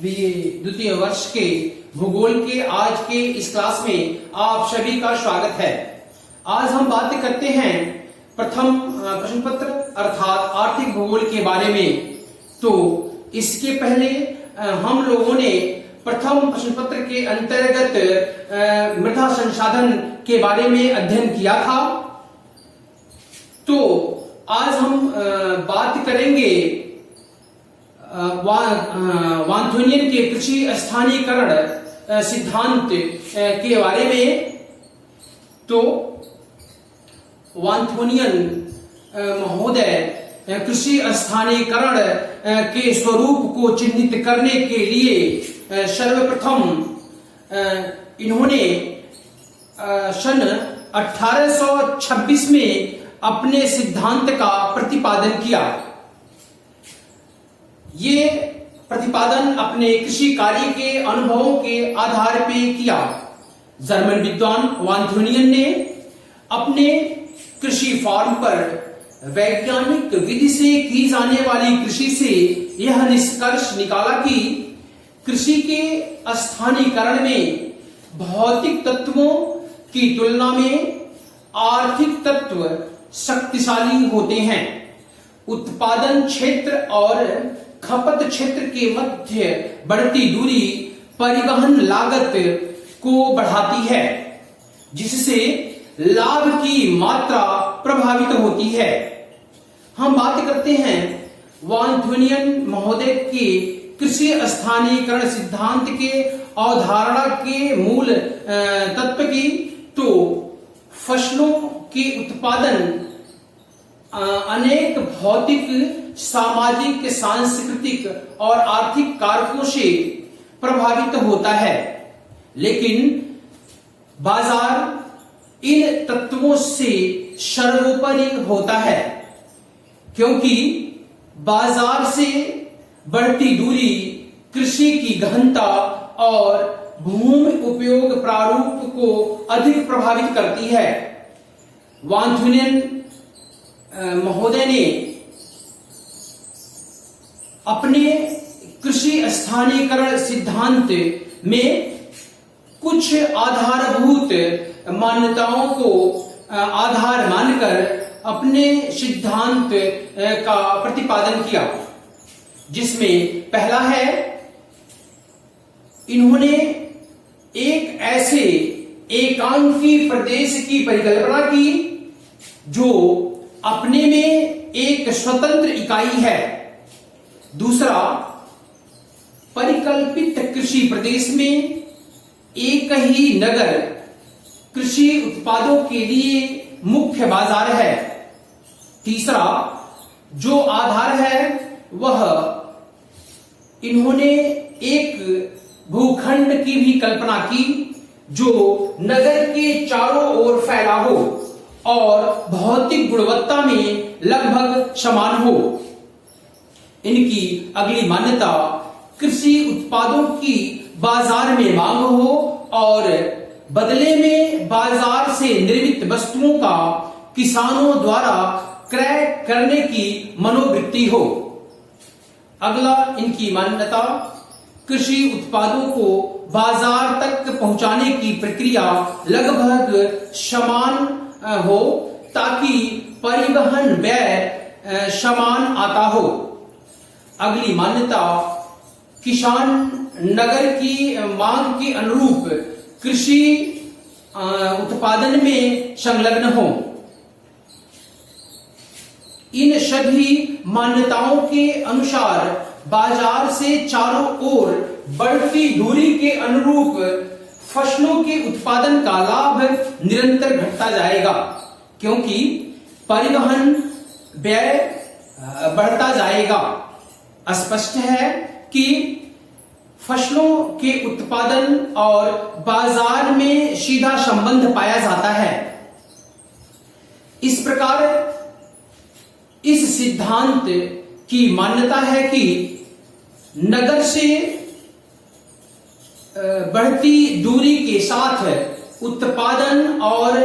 द्वितीय वर्ष के भूगोल के आज के इस क्लास में आप सभी का स्वागत है। आज हम बात करते हैं प्रथम प्रश्न पत्र अर्थात आर्थिक भूगोल के बारे में। तो इसके पहले हम लोगों ने प्रथम प्रश्न पत्र के अंतर्गत मृदा संसाधन के बारे में अध्ययन किया था। तो आज हम बात करेंगे वांथोनियन के कृषि स्थानीयकरण सिद्धांत के बारे में। तो वांथोनियन महोदय कृषि स्थानीयकरण के स्वरूप को चिन्हित करने के लिए सर्वप्रथम इन्होंने सन 1826 में अपने सिद्धांत का प्रतिपादन किया। ये प्रतिपादन अपने कृषि कार्य के अनुभवों के आधार पर किया। जर्मन विद्वान वांथोनियन ने अपने कृषि फार्म पर वैज्ञानिक विधि से की जाने वाली कृषि से यह निष्कर्ष निकाला कि कृषि के स्थानीयकरण में भौतिक तत्वों की तुलना में आर्थिक तत्व शक्तिशाली होते हैं। उत्पादन क्षेत्र और खपत क्षेत्र के मध्य बढ़ती दूरी परिवहन लागत को बढ़ाती है, जिससे लाभ की मात्रा प्रभावित होती है। हम बात करते हैं वांथोनियन महोदय के कृषि स्थानीयकरण सिद्धांत के अवधारणा के मूल तत्व की। तो फसलों के उत्पादन अनेक भौतिक, सामाजिक, सांस्कृतिक और आर्थिक कारकों से प्रभावित होता है, लेकिन बाजार इन तत्वों से सर्वोपरि होता है, क्योंकि बाजार से बढ़ती दूरी कृषि की गहनता और भूमि उपयोग प्रारूप को अधिक प्रभावित करती है। वांथोनियन महोदय ने अपने कृषि स्थानीयकरण सिद्धांत में कुछ आधारभूत मान्यताओं को आधार मानकर अपने सिद्धांत का प्रतिपादन किया, जिसमें पहला है, इन्होंने एक ऐसे एकांकी प्रदेश की परिकल्पना की जो अपने में एक स्वतंत्र इकाई है। दूसरा, परिकल्पित कृषि प्रदेश में एक ही नगर कृषि उत्पादों के लिए मुख्य बाजार है। तीसरा जो आधार है वह इन्होंने एक भूखंड की भी कल्पना की जो नगर के चारों ओर फैला हो और भौतिक गुणवत्ता में लगभग समान हो। इनकी अगली मान्यता, कृषि उत्पादों की बाजार में मांग हो और बदले में बाजार से निर्मित वस्तुओं का किसानों द्वारा क्रय करने की मनोवृत्ति हो। अगला इनकी मान्यता, कृषि उत्पादों को बाजार तक पहुंचाने की प्रक्रिया लगभग समान हो ताकि परिवहन व्यय समान आता हो। अगली मान्यता, किसान नगर की मांग के अनुरूप कृषि उत्पादन में संलग्न हो। इन सभी मान्यताओं के अनुसार बाजार से चारों ओर बढ़ती दूरी के अनुरूप फसलों के उत्पादन का लाभ निरंतर घटता जाएगा, क्योंकि परिवहन व्यय बढ़ता जाएगा। स्पष्ट है कि फसलों के उत्पादन और बाजार में सीधा संबंध पाया जाता है। इस प्रकार इस सिद्धांत की मान्यता है कि नगर से बढ़ती दूरी के साथ उत्पादन और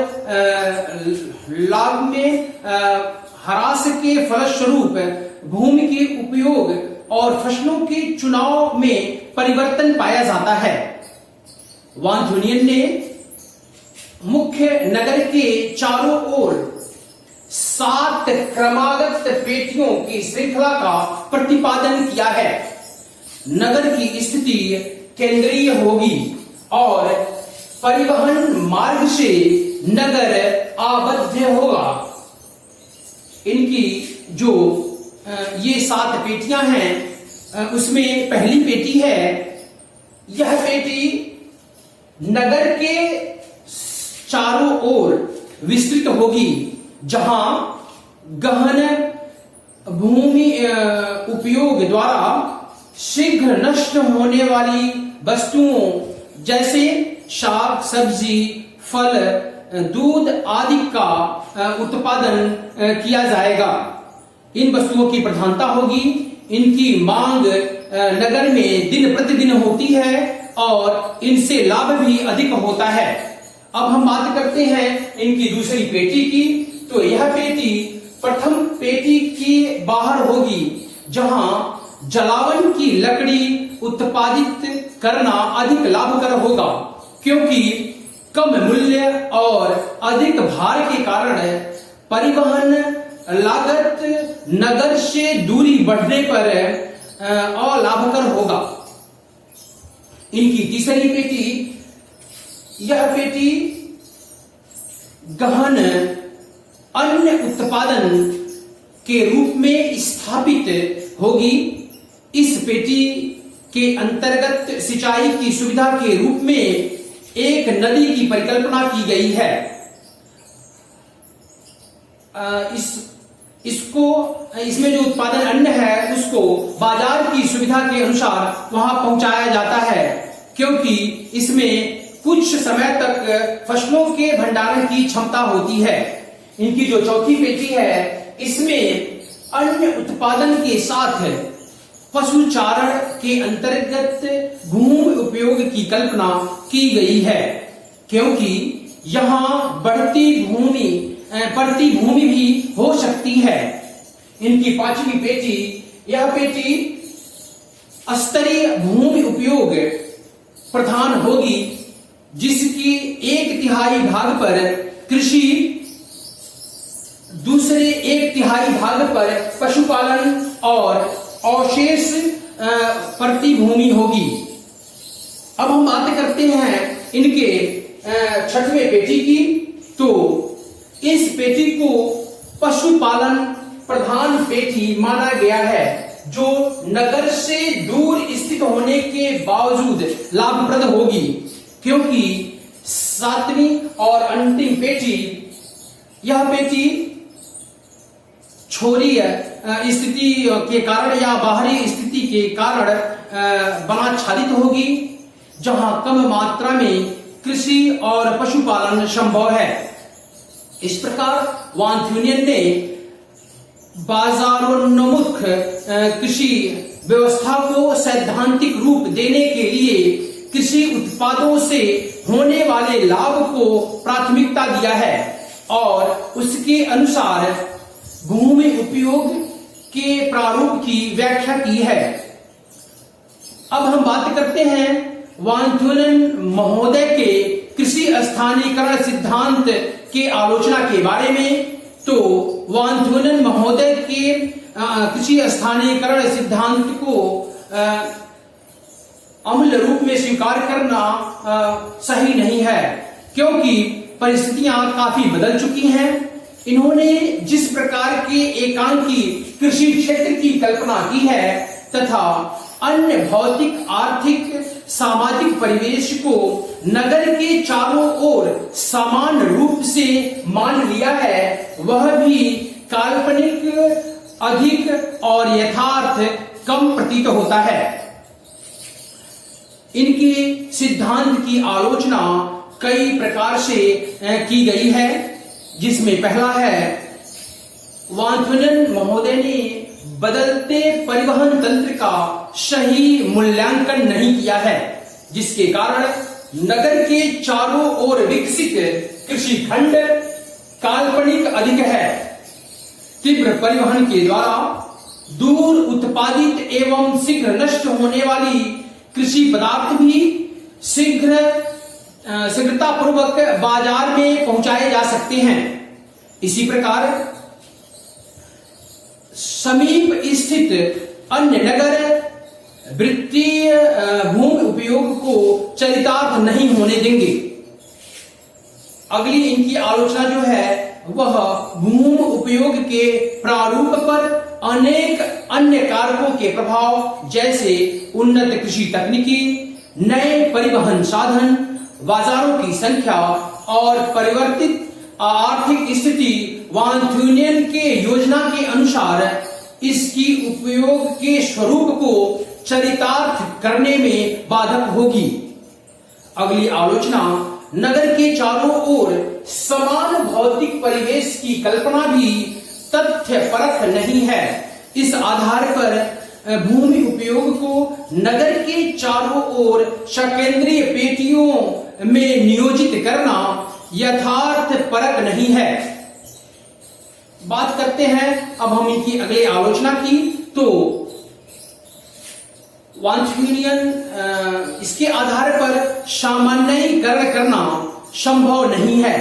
लाभ में ह्रास के फलस्वरूप भूमि के उपयोग और फसलों के चुनाव में परिवर्तन पाया जाता है। वांथ्यूनियन ने मुख्य नगर के चारों ओर 7 क्रमागत पेटियों की श्रृंखला का प्रतिपादन किया है। नगर की स्थिति केंद्रीय होगी और परिवहन मार्ग से नगर आबद्ध होगा। इनकी जो ये 7 पेटियां हैं, उसमें पहली पेटी है, यह पेटी नगर के चारों ओर विस्तृत होगी, जहां गहन भूमि उपयोग द्वारा शीघ्र नष्ट होने वाली वस्तुओं जैसे शाक सब्जी फल दूध आदि का उत्पादन किया जाएगा। इन वस्तुओं की प्रधानता होगी। इनकी मांग नगर में दिन प्रतिदिन होती है और इनसे लाभ भी अधिक होता है। अब हम बात करते हैं इनकी दूसरी पेटी की। तो यह पेटी प्रथम पेटी के बाहर होगी, जहां जलावन की लकड़ी उत्पादित करना अधिक लाभकर होगा, क्योंकि कम मूल्य और अधिक भार के कारण परिवहन लागत नगर से दूरी बढ़ने पर अलाभकर होगा। इनकी तीसरी पेटी, यह पेटी गहन अन्य उत्पादन के रूप में स्थापित होगी। इस पेटी के अंतर्गत सिंचाई की सुविधा के रूप में एक नदी की परिकल्पना की गई है। इसमें जो उत्पादन अन्न है उसको बाजार की सुविधा के अनुसार वहां पहुंचाया जाता है, क्योंकि इसमें कुछ समय तक फसलों के भंडारण की क्षमता होती है। इनकी जो चौथी पेटी है, इसमें अन्य उत्पादन के साथ पशु चारण के अंतर्गत भूमि उपयोग की कल्पना की गई है, क्योंकि यहाँ बढ़ती भूमि भी हो सकती है। इनकी पांचवी पेटी, यह पेटी स्तरीय भूमि उपयोग प्रधान होगी, जिसकी 1/3 भाग पर कृषि, दूसरे 1/3 भाग पर पशुपालन और अवशेष प्रतिभूमि होगी। अब हम बात करते हैं इनके 6वें पेटी की। तो इस पेटी को पशुपालन प्रधान पेटी माना गया है, जो नगर से दूर स्थित होने के बावजूद लाभप्रद होगी, क्योंकि 7वीं और अंतिम पेटी, यह पेटी छोरी स्थिति के कारण या बाहरी स्थिति के कारण बनाच्छादित होगी, जहां कम मात्रा में कृषि और पशुपालन संभव है। इस प्रकार वांथ्यूनियन ने बाजारोन्मुख कृषि व्यवस्था को सैद्धांतिक रूप देने के लिए कृषि उत्पादों से होने वाले लाभ को प्राथमिकता दिया है और उसके अनुसार भूमि उपयोग के प्रारूप की व्याख्या की है। अब हम बात करते हैं वांथ्यूनियन महोदय के कृषि स्थानीयकरण सिद्धांत के आलोचना के बारे में। तो वांथ्यूनियन महोदय के कृषि स्थानीयकरण सिद्धांत को अमूल्य रूप में स्वीकार करना सही नहीं है, क्योंकि परिस्थितियां काफी बदल चुकी हैं। इन्होंने जिस प्रकार के एकांकी कृषि क्षेत्र की कल्पना की है तथा अन्य भौतिक आर्थिक सामाजिक परिवेश को नगर के चारों ओर समान रूप से मान लिया है, वह भी काल्पनिक अधिक और यथार्थ कम प्रतीत होता है। इनके सिद्धांत की आलोचना कई प्रकार से की गई है, जिसमें पहला है, वांथ्यूनियन महोदय ने बदलते परिवहन तंत्र का सही मूल्यांकन नहीं किया है, जिसके कारण नगर के चारों ओर विकसित कृषि खंड काल्पनिक अधिक है। तीव्र परिवहन के द्वारा दूर उत्पादित एवं शीघ्र नष्ट होने वाली कृषि पदार्थ भी शीघ्रता पूर्वक बाजार में पहुंचाए जा सकते हैं। इसी प्रकार समीप स्थित अन्य नगर वित्तीय भूमि उपयोग को चरितार्थ नहीं होने देंगे। अगली इनकी आलोचना जो है वह भूमि उपयोग के प्रारूप पर अनेक अन्य कारकों के प्रभाव जैसे उन्नत कृषि तकनीकी, नए परिवहन साधन, बाजारों की संख्या और परिवर्तित आर्थिक स्थिति वांथ्यूनियन के योजना के अनुसार इसकी उपयोग के स्वरूप को चरितार्थ करने में बाधक होगी। अगली आलोचना नगर के चारों ओर समान भौतिक परिवेश की कल्पना भी तथ्य परख नहीं है। इस आधार पर भूमि उपयोग को नगर के चारों ओर सकेंद्रीय पेटियों में नियोजित करना यथार्थ परक नहीं है। बात करते हैं अब हम इनकी अगली आलोचना की, तो वांथ्यूनियन इसके आधार पर सामान्यीकरण करना संभव नहीं है।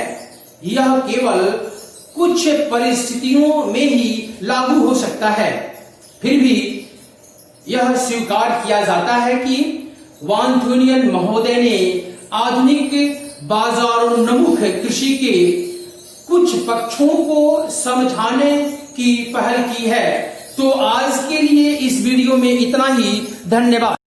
यह केवल कुछ परिस्थितियों में ही लागू हो सकता है। फिर भी यह स्वीकार किया जाता है कि वांथ्यूनियन महोदय ने आधुनिक बाजारोन्मुख कृषि के कुछ पक्षों को समझाने की पहल की है। तो आज के लिए इस वीडियो में इतना ही। धन्यवाद।